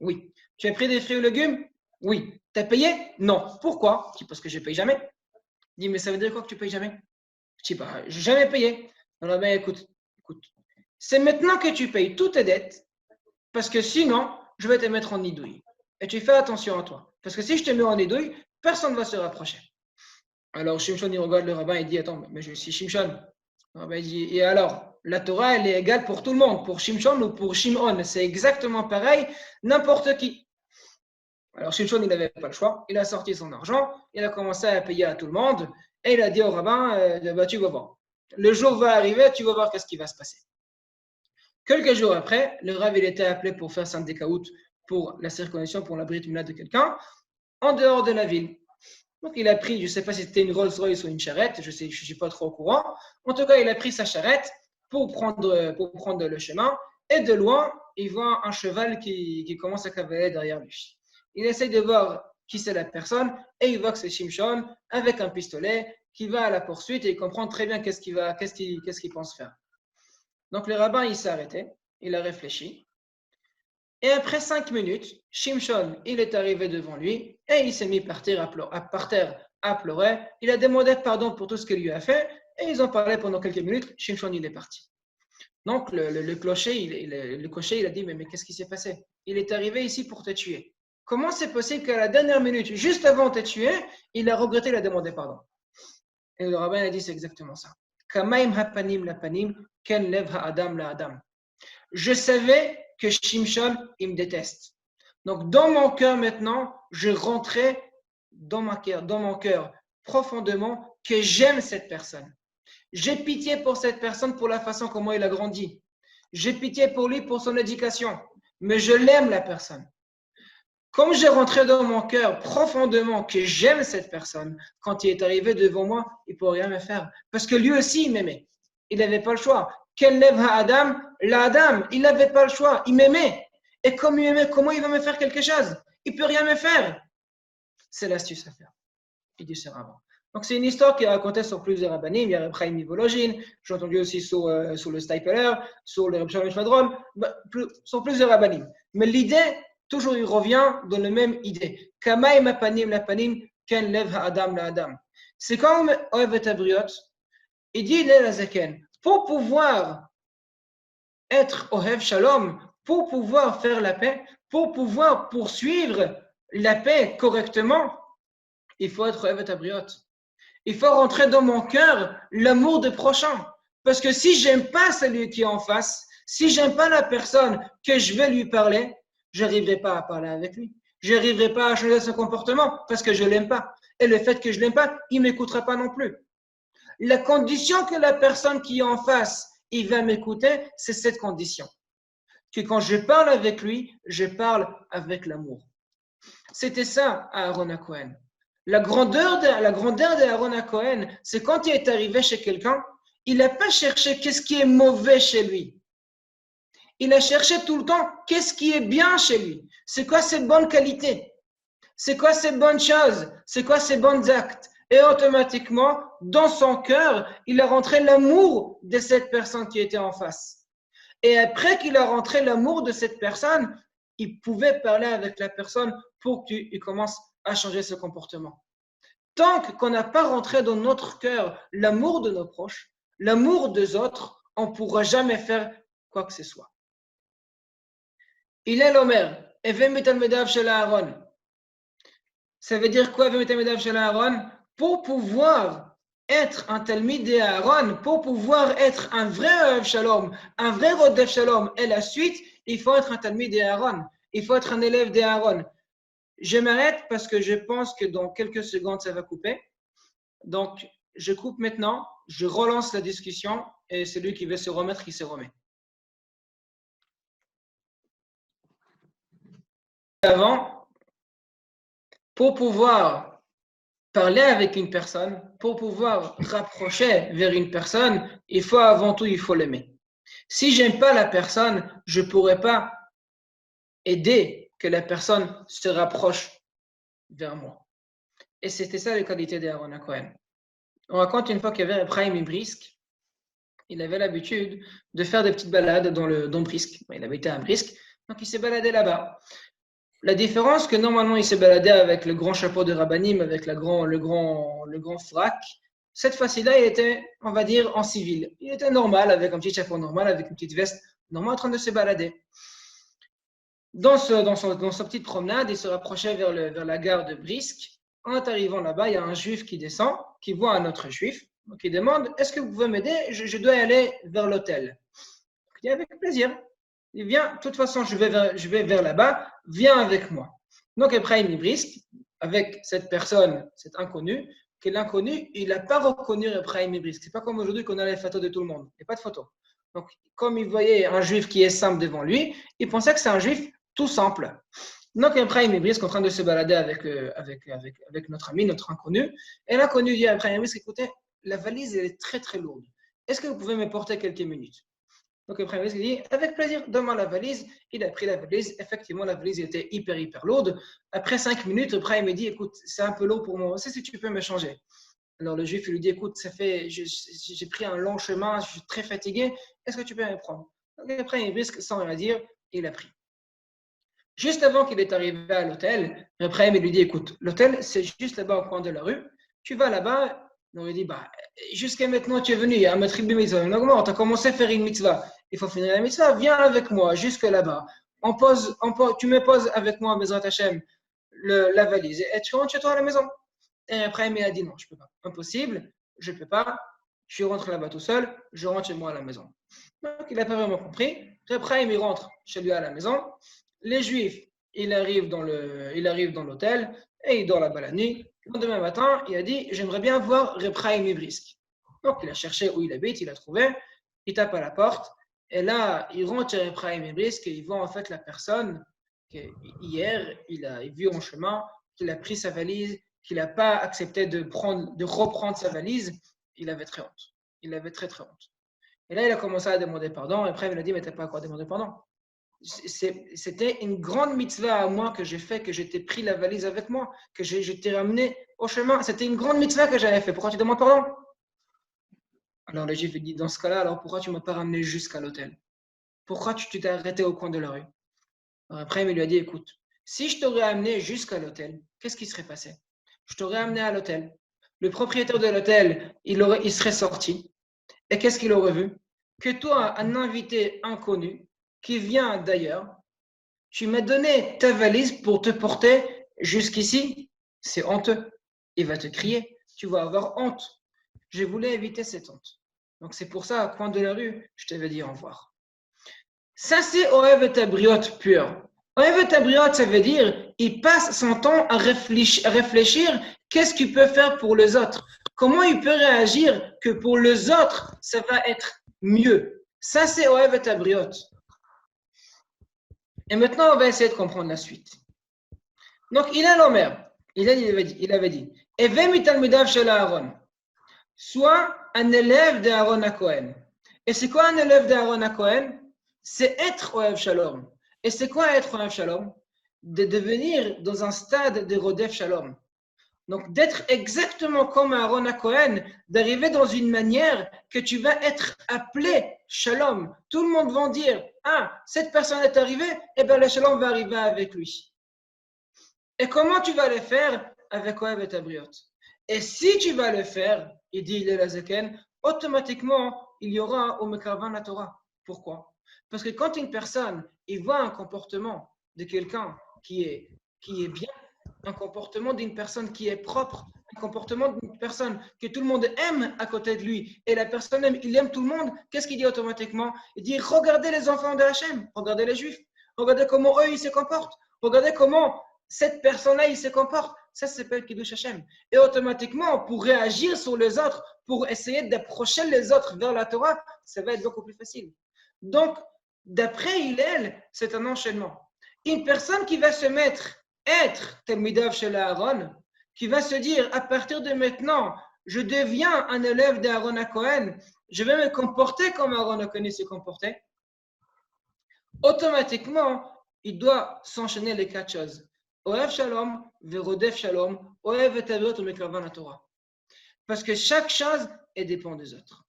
[SPEAKER 1] Oui. Tu as pris des fruits et légumes? Oui. Tu as payé? Non. Pourquoi? Parce que je ne paye jamais. Il dit, mais ça veut dire quoi que tu ne payes jamais? Je dis, bah, je n'ai jamais payé. Alors, ben, écoute, c'est maintenant que tu payes toutes tes dettes, parce que sinon, je vais te mettre en nidouille. Et tu fais attention à toi. Parce que si je te mets en nidouille, personne ne va se rapprocher. Alors, Shimshon, il regarde le rabbin et dit, attends, mais je suis Shimshon. Le rabbin dit, et alors, la Torah, elle est égale pour tout le monde, pour Shimshon ou pour Shimon. C'est exactement pareil, n'importe qui. Alors, Shimshon, il n'avait pas le choix. Il a sorti son argent, il a commencé à payer à tout le monde, et il a dit au rabbin, bah, tu vas voir. Le jour va arriver, tu vas voir qu'est-ce qui va se passer. Quelques jours après, le rabbin il était appelé pour faire Sandekaout pour la circoncision, pour la brit mila de quelqu'un, en dehors de la ville. Donc, il a pris, je ne sais pas si c'était une Rolls-Royce ou une charrette, je ne suis pas trop au courant. En tout cas, il a pris sa charrette pour prendre le chemin, et de loin, il voit un cheval qui commence à cavaler derrière lui. Il essaie de voir qui c'est la personne, et il voit que c'est Shimshon avec un pistolet qui va à la poursuite, et il comprend très bien qu'est-ce qu'il pense faire. Donc, le rabbin, il s'est arrêté, il a réfléchi, et après 5 minutes, Shimshon, il est arrivé devant lui et il s'est mis par terre à pleurer. Il a demandé pardon pour tout ce qu'il lui a fait et ils ont parlé pendant quelques minutes. Shimshon, il est parti. Donc, le cocher, il a dit, mais qu'est-ce qui s'est passé? Il est arrivé ici pour te tuer. Comment c'est possible qu'à la dernière minute, juste avant de te tuer, il a regretté, il a demandé pardon? Et le rabbin a dit, c'est exactement ça. Kamaim hapanim lapanim, ken lev ha'adam la'adam. Je savais que Shimshon, il me déteste. Donc, dans mon cœur maintenant, je rentrais dans mon cœur profondément que j'aime cette personne. J'ai pitié pour cette personne pour la façon comment il a grandi. J'ai pitié pour lui pour son éducation. Mais je l'aime la personne. Comme j'ai rentré dans mon cœur profondément que j'aime cette personne, quand il est arrivé devant moi, il ne peut rien me faire. Parce que lui aussi, il m'aimait. Il n'avait pas le choix. Quel lève Adam? L'Adam, il n'avait pas le choix. Il m'aimait. Et comme il m'aimait, comment il va me faire quelque chose? Il ne peut rien me faire. C'est l'astuce à faire. Il dit c'est rabbin. Donc c'est une histoire qui est racontée sur plusieurs rabbanim. Il y a Reb Chaim Mivologine, j'ai entendu aussi sur le Stipler, sur le Reb Shalom Shmadron, sur plusieurs rabbanim. Mais l'idée, toujours il revient dans la même idée. Kamaim apanim lapanim, ken lev ha'adam la'adam. C'est comme Oevet Abriot, il dit l'Elazaken, pour pouvoir être Ohev Shalom, pour pouvoir faire la paix, pour pouvoir poursuivre la paix correctement, il faut être Evet Abriot. Il faut rentrer dans mon cœur l'amour de prochain. Parce que si j'aime pas celui qui est en face, si j'aime pas la personne que je vais lui parler, je n'arriverai pas à parler avec lui. Je n'arriverai pas à changer son comportement parce que je l'aime pas. Et le fait que je l'aime pas, il m'écoutera pas non plus. La condition que la personne qui est en face, il va m'écouter, c'est cette condition. Que quand je parle avec lui, je parle avec l'amour. C'était ça à Aaron Cohen. La grandeur d'Aaron Cohen, c'est quand il est arrivé chez quelqu'un, il n'a pas cherché qu'est-ce qui est mauvais chez lui. Il a cherché tout le temps qu'est-ce qui est bien chez lui. C'est quoi ses bonnes qualités? C'est quoi ses bonnes choses? C'est quoi ses bons actes? Et automatiquement, dans son cœur, il a rentré l'amour de cette personne qui était en face. Et après qu'il a rentré l'amour de cette personne, il pouvait parler avec la personne pour qu'il commence à changer ce comportement. Tant qu'on n'a pas rentré dans notre cœur l'amour de nos proches, l'amour des autres, on ne pourra jamais faire quoi que ce soit. Il est l'Omer, Evem Betalmedav Shel Aaron. Ça veut dire quoi, Evem Betalmedav Shel Aaron? Pour pouvoir être un Talmid de Aaron, pour pouvoir être un vrai Oev Shalom, un vrai Rodef Shalom, et la suite, il faut être un Talmid de Aaron. Il faut être un élève de Aaron. Je m'arrête parce que je pense que dans quelques secondes, ça va couper. Donc, je coupe maintenant, je relance la discussion et celui qui veut se remettre, il se remet. Avant, pour pouvoir parler avec une personne, pour pouvoir rapprocher vers une personne, il faut avant tout, il faut l'aimer. Si j'aime pas la personne, je pourrais pas aider que la personne se rapproche vers moi. Et c'était ça les qualités d'Aaron Cohen. On raconte une fois qu'il y avait Ephraim Brisk, il avait l'habitude de faire des petites balades dans Brisk. Il habitait à Brisk, donc il s'est baladé là-bas. La différence que normalement il s'est baladé avec le grand chapeau de Rabbanim, avec le grand frac, cette fois-ci-là, il était, on va dire, en civil. Il était normal, avec un petit chapeau normal, avec une petite veste, normal en train de se balader. Dans sa petite promenade, il se rapprochait vers la gare de Brisk. En arrivant là-bas, il y a un juif qui descend, qui voit un autre juif, donc il demande, est-ce que vous pouvez m'aider? Je dois aller vers l'hôtel. Il dit, avec plaisir. Il vient, de toute façon, je vais vers là-bas, viens avec moi. Donc Ephraim Brisk, avec cette personne, cet inconnu, que l'inconnu, il n'a pas reconnu Ephraim Brisk. C'est pas comme aujourd'hui qu'on a les photos de tout le monde. Il n'y a pas de photos. Donc, comme il voyait un juif qui est simple devant lui, il pensait que c'est un juif tout simple. Donc, Ephraim Brisk est en train de se balader avec notre ami, notre inconnu. Et l'inconnu dit à Ephraim Brisk, écoutez, la valise, elle est très, très lourde. Est-ce que vous pouvez me porter quelques minutes? Donc, Ephraim Brisk dit, avec plaisir, donne-moi la valise. Il a pris la valise. Effectivement, la valise était hyper, hyper lourde. Après 5 minutes, Ephraim me dit, écoute, c'est un peu lourd pour moi aussi, si tu peux me changer. Alors, le juif, il lui dit, écoute, j'ai pris un long chemin, je suis très fatigué. Est-ce que tu peux me prendre? Donc, Ephraim Brisk, sans rien dire, il a pris. Juste avant qu'il est arrivé à l'hôtel, Ephraim lui dit, écoute, l'hôtel, c'est juste là-bas au coin de la rue. Tu vas là-bas. Donc, il dit, jusqu'à maintenant, tu es venu à ma tribu mitzvah. Tu as commencé à faire une mitzvah. Il faut finir la mitzvah. Viens avec moi jusque là-bas. Tu me poses avec moi, Bezrat Hashem, la valise. Et tu rentres chez toi à la maison. Et Ephraim a dit, non, je ne peux pas. Impossible, je ne peux pas. Je rentre là-bas tout seul. Je rentre chez moi à la maison. Donc, il n'a pas vraiment compris. Ephraim, il rentre chez lui à la maison. Les Juifs, il arrive dans l'hôtel et il dort là-bas la nuit. Le lendemain matin, il a dit, j'aimerais bien voir Ephraim Brisk. Donc, il a cherché où il habite, il a trouvé, il tape à la porte. Et là, il rentre chez Ephraim Brisk et il voit en fait la personne qu'hier, il a vu en chemin, qu'il a pris sa valise, qu'il n'a pas accepté de reprendre sa valise. Il avait très honte. Il avait très, très honte. Et là, il a commencé à demander pardon. Et après, il a dit, mais tu n'as pas encore demandé pardon. C'était une grande mitzvah à moi que j'ai fait, que j'étais pris la valise avec moi, que je t'ai ramené au chemin. C'était une grande mitzvah que j'avais fait. Pourquoi tu demandes pardon? Alors le juif dit, dans ce cas-là, alors pourquoi tu ne m'as pas ramené jusqu'à l'hôtel? Pourquoi tu t'es arrêté au coin de la rue? Alors après, il lui a dit, écoute, si je t'aurais amené jusqu'à l'hôtel, qu'est-ce qui serait passé? Je t'aurais amené à l'hôtel. Le propriétaire de l'hôtel, il serait sorti. Et qu'est-ce qu'il aurait vu? Que toi, un invité inconnu, qui vient d'ailleurs, Tu m'as donné ta valise pour te porter jusqu'ici. C'est honteux. Il va te crier. Tu vas avoir honte. Je voulais éviter cette honte. Donc c'est pour ça, au coin de la rue, je t'avais dit au revoir. Ça, c'est Oev et Tabriot pur. Oev et Tabriot, ça veut dire, il passe son temps à réfléchir qu'est-ce qu'il peut faire pour les autres. Comment il peut réagir que pour les autres, ça va être mieux. Ça, c'est Oev et Tabriot. Et maintenant, on va essayer de comprendre la suite. Donc, il a l'Omer. Il avait dit, Evem Talmidav shel Aaron. Soit un élève d'Aaron à Cohen. Et c'est quoi un élève d'Aaron à Cohen? C'est être Oev Shalom. Et c'est quoi être Oev Shalom? De devenir dans un stade de Rodef Shalom. Donc, d'être exactement comme Aaron à Cohen, d'arriver dans une manière que tu vas être appelé Shalom. Tout le monde va dire, ah, cette personne est arrivée, et bien le Shalom va arriver avec lui. Et comment tu vas le faire? Avec Oev et Tabriot. Et si tu vas le faire, il dit il est la Zaken, automatiquement, il y aura au Mekarvan la Torah. Pourquoi? Parce que quand une personne, il voit un comportement de quelqu'un qui est bien, un comportement d'une personne qui est propre, un comportement d'une personne que tout le monde aime à côté de lui, et la personne aime, il aime tout le monde, qu'est-ce qu'il dit automatiquement? Il dit, regardez les enfants de Hachem, regardez les Juifs, regardez comment eux, ils se comportent, regardez comment cette personne-là, il se comporte. Ça s'appelle Kiddush Hashem. Et automatiquement, pour réagir sur les autres, pour essayer d'approcher les autres vers la Torah, ça va être beaucoup plus facile. Donc, d'après Hillel, c'est un enchaînement. Une personne qui va se mettre être Talmidav chez Aaron, qui va se dire à partir de maintenant, je deviens un élève d'Aaron à Cohen, je vais me comporter comme Aaron a Cohen se comportait, automatiquement, il doit s'enchaîner les quatre choses. Oev Shalom, Verodef Shalom, Oev et Tabriot ou Mekarvan la Torah. Parce que chaque chose dépend des autres.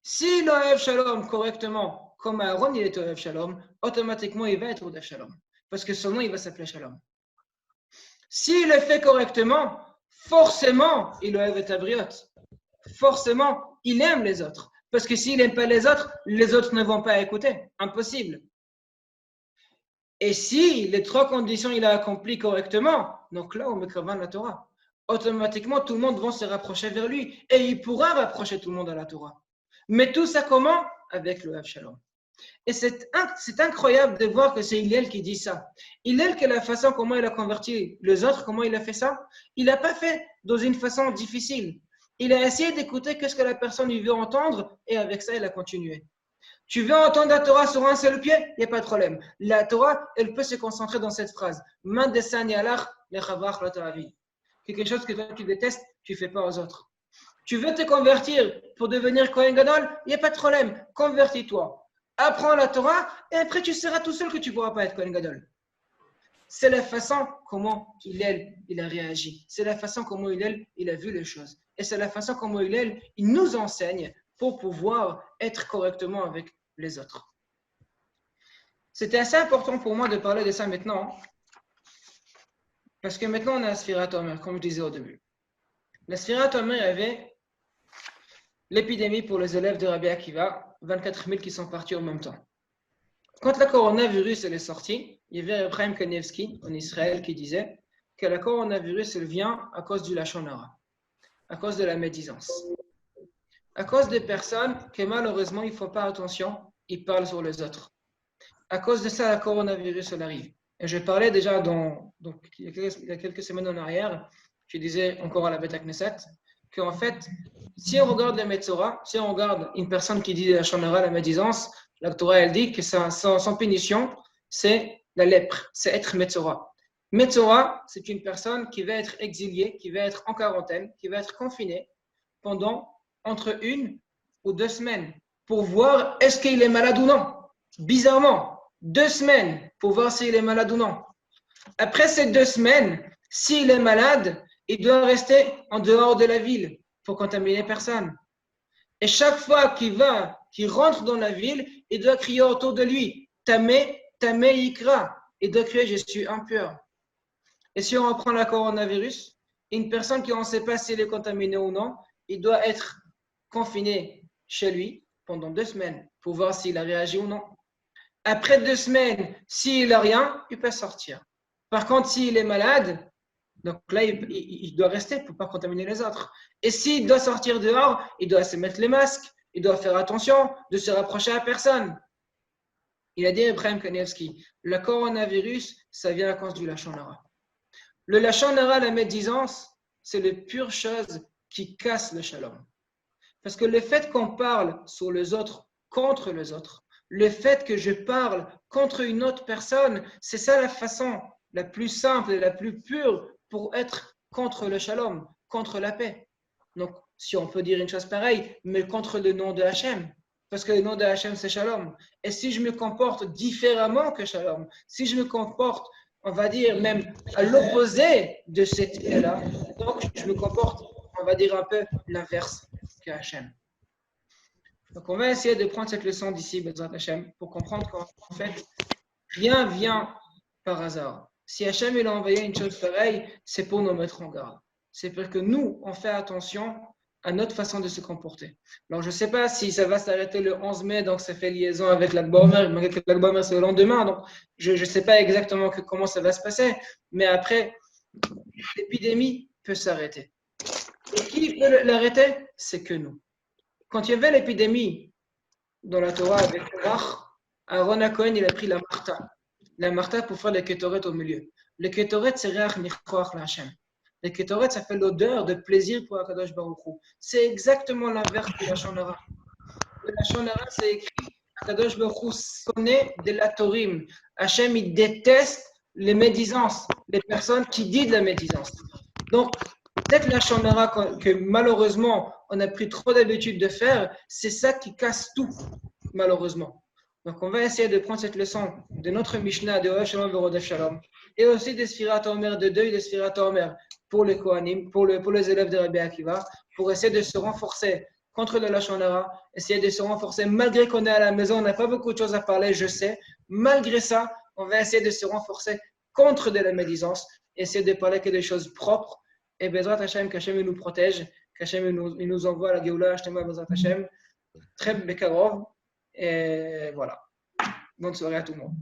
[SPEAKER 1] Si l'Oev Shalom correctement, comme Aaron il est Oev Shalom, automatiquement il va être Oev Shalom. Parce que son nom il va s'appeler Shalom. S'il le fait correctement, forcément il Oev et Tabriot. Forcément il aime les autres. Parce que s'il n'aime pas les autres ne vont pas écouter. Impossible. Et si les trois conditions il a accompli correctement, donc là, on met la Torah. Automatiquement, tout le monde va se rapprocher vers lui et il pourra rapprocher tout le monde à la Torah. Mais tout ça comment? Avec le Hav Shalom. Et c'est incroyable de voir que c'est Hillel qui dit ça. Hillel, que la façon comment il a converti les autres, comment il a fait ça, il n'a pas fait dans une façon difficile. Il a essayé d'écouter ce que la personne lui veut entendre et avec ça, il a continué. Tu veux entendre la Torah sur un seul pied? Il n'y a pas de problème. La Torah, elle peut se concentrer dans cette phrase. Quelque chose que toi tu détestes, tu ne fais pas aux autres. Tu veux te convertir pour devenir Kohen Gadol? Il n'y a pas de problème. Convertis-toi. Apprends la Torah et après tu seras tout seul que tu ne pourras pas être Kohen Gadol. C'est la façon comment il a réagi. C'est la façon comment il a vu les choses. Et c'est la façon comment il nous enseigne pour pouvoir être correctement avec les autres. C'était assez important pour moi de parler de ça maintenant, parce que maintenant on a la Sfirat Omer, comme je disais au début. La Sfirat Omer avait l'épidémie pour les élèves de Rabbi Akiva, 24 000 qui sont partis en même temps. Quand le coronavirus est sorti, il y avait Ephraim Kanievski en Israël qui disait que le coronavirus vient à cause du Lachon Hara, à cause de la médisance. À cause des personnes que malheureusement, ils ne font pas attention, ils parlent sur les autres. À cause de ça, le coronavirus arrive. Et je parlais déjà il y a quelques semaines en arrière, je disais encore à la Beta Knesset, qu'en fait, si on regarde les Metzora, si on regarde une personne qui dit la Shonara, la médisance, la Torah, elle dit que son punition, c'est la lèpre, c'est être Metzora. Metzora, c'est une personne qui va être exiliée, qui va être en quarantaine, qui va être confinée pendant entre 1 ou 2 semaines pour voir est-ce qu'il est malade ou non. Bizarrement, 2 semaines pour voir s'il est malade ou non. Après ces 2 semaines, s'il est malade, il doit rester en dehors de la ville pour contaminer personne. Et chaque fois qu'il rentre dans la ville, il doit crier autour de lui Tamé, Tamé Yikra. Il doit crier je suis impur. Et si on reprend le coronavirus, une personne qui on ne sait pas s'il est contaminé ou non, il doit être confiné chez lui pendant 2 semaines pour voir s'il a réagi ou non. Après 2 semaines, s'il n'a rien, il peut sortir. Par contre, s'il est malade, donc là, il doit rester pour ne pas contaminer les autres. Et s'il doit sortir dehors, il doit se mettre les masques, il doit faire attention de se rapprocher à personne. Il a dit Ibrahim Kanevski, le coronavirus, ça vient à cause du lachon hara. Le lachon hara, la médisance, c'est la pure chose qui casse le shalom. Parce que le fait qu'on parle sur les autres, contre les autres, le fait que je parle contre une autre personne, c'est ça la façon la plus simple et la plus pure pour être contre le shalom, contre la paix. Donc, si on peut dire une chose pareille, mais contre le nom de Hachem. Parce que le nom de Hachem, c'est shalom. Et si je me comporte différemment que shalom, si je me comporte, on va dire, même à l'opposé de cette idée-là, donc je me comporte, on va dire un peu l'inverse que Hachem. Donc, on va essayer de prendre cette leçon d'ici, Bezrat Hachem, pour comprendre qu'en fait, rien vient par hasard. Si Hachem il a envoyé une chose pareille, c'est pour nous mettre en garde. C'est pour que nous, on fait attention à notre façon de se comporter. Alors, je ne sais pas si ça va s'arrêter le 11 mai, donc ça fait liaison avec l'Akba Omer. L'Akba Omer, c'est le lendemain, donc je ne sais pas exactement comment ça va se passer. Mais après, l'épidémie peut s'arrêter. Et qui peut l'arrêter? C'est que nous. Quand il y avait l'épidémie dans la Torah avec Korach, Aaron Cohen, il a pris la Martha. La Martha pour faire le Ketoret au milieu. Le Ketoret, c'est Reach Nichoach l'Hachem. Le Ketoret, ça fait l'odeur de plaisir pour Akadosh Baruch Hu. C'est exactement l'inverse de la Shonara. La Shonara, c'est écrit Akadosh Baruch Hu sonné de la Torim. Hachem, il déteste les médisances, les personnes qui disent de la médisance. Donc, peut-être la Shonara que malheureusement, on a pris trop d'habitude de faire, c'est ça qui casse tout, malheureusement. Donc, on va essayer de prendre cette leçon de notre Mishnah de Ohev Shalom Verodef Shalom et aussi des Sfirat Omer, de deuil des Sfirat Omer pour les Kohanim, pour les élèves de Rabbi Akiva, pour essayer de se renforcer contre le Lashon Hara, essayer de se renforcer malgré qu'on est à la maison, on n'a pas beaucoup de choses à parler, je sais. Malgré ça, on va essayer de se renforcer contre de la médisance, essayer de parler que des choses propres. Et Bezrat Hashem, qu'Hachem nous protège, qu'Hachem il nous envoie la Géoula, Hashem, Bezrat Hashem, très bekarov. Et voilà. Bonne soirée à tout le monde.